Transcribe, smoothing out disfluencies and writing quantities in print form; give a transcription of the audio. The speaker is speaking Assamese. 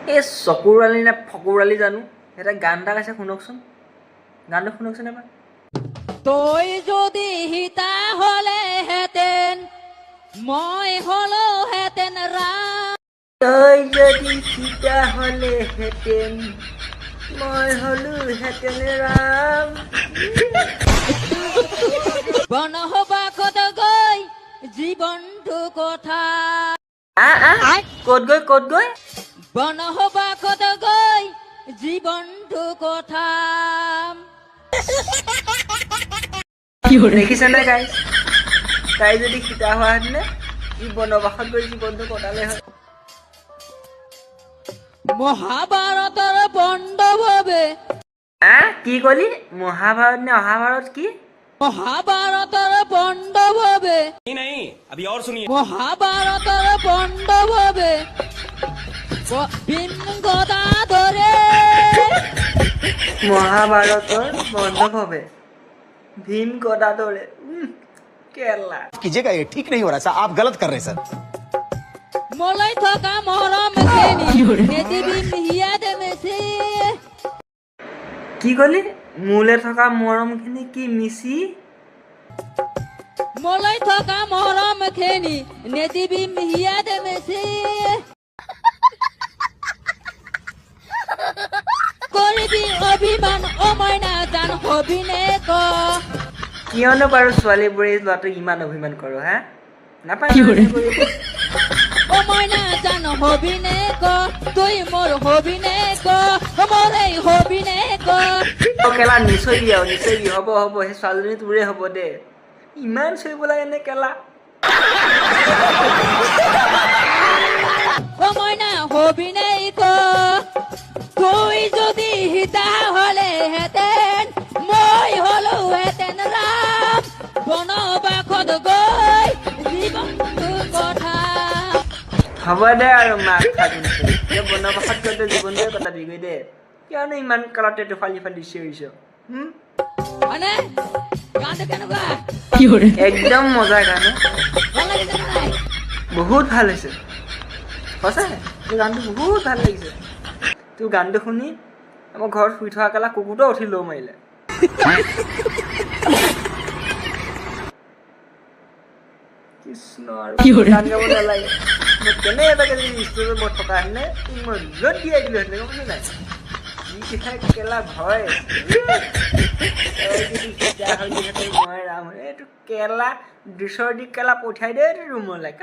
এই চকুৰালি নে ফকুৰালি জানো এটা গান এটা গাইছে শুনকচোন গানটো শুনকচোন এবাৰ তই যদি হিতা হলে হেতেন মই হলো হেতেন ৰাম তই যদি সীতা হলে হেতেন মই হলো হেতেন ৰাম বনবাসত গৈ জীৱনটো কথা ক'ত গৈ বনবাসত গৈ জীৱনটো কথা দেখিছেনে গাইজ তাই যদি সীতা হোৱা হেতেনে ই বনবাসত গৈ জীৱনটো কটালে হয় মহাভাৰতৰ বন্ধভাৱে কি কলি মহাভাৰত নে অহাভাৰত কি মহাভাৰতৰ বন্ধভাৱে नहीं अभी और सुनिए মহাভাৰতৰ বন্ধভাৱে ভীম গদাধৰে মহাভাৰতৰ বন্ধভাৱে ভীম গদাধৰে কেলা कीजिएगा ये ठीक नहीं हो रहा सर आप गलत कर रहे हैं सर মলৈ থকা মৰম খেনি নেদিবি মিহিয়াত মেচি কি কলি মোলে থকা মৰমখিনি কি মিছি মলৈ থকা মৰম খেনি নেদিবি মিহিয়াত মেচি কৰিবি অভিমান অমইনা জান হবিনে ক কিয়নো বাৰু ছোৱালীবোৰে ল'ৰাটোক ইমান অভিমান কৰোঁ হা নাপায় অমইনা জান হবিনে ক তুই মোৰ হবিনে ক মোৰে হবিনে ক কেলা নিচৰি হ'ব সেই ছোৱালীজনী তোৰে হ'ব দে ইমান চৰিব লাগে নে কেলা অমইনা হবিনে ক তুই যদি হিতা হলে হেতেন মই হলো হেতেন রাম বনবাসত গৈ জীৱনটো কথা হ'ব দে আৰু মাক খাদিছে বনবাসত গৈ জীৱনটোৱে কটাবি গৈ দে কিয়নো ইমান কালতে ফালি চিঞৰিছ মানে গানটো কেনেকুৱা একদম মজা গান ভাল লাগিছে নে নাই বহুত ভাল হৈছে সঁচাই তোৰ গানটো বহুত ভাল লাগিছে তোৰ গানটো শুনি আমাৰ ঘৰত শুই থকা কালা কুকুৰটো উঠি ল মাৰিলে কৃষ্ণ আৰু গান গাব নালাগে মই কেনে এটাকে যদি ষ্টেজত মই থকা হেনে মই য'ত দিয়াই দিলোঁ হেঁতেন গম পাইছ নাই যিকেইটা কেলা ভয় মই ৰাম এইটো কেলা ডিচৰ দি কেলা পঠিয়াই দে ৰুমলৈ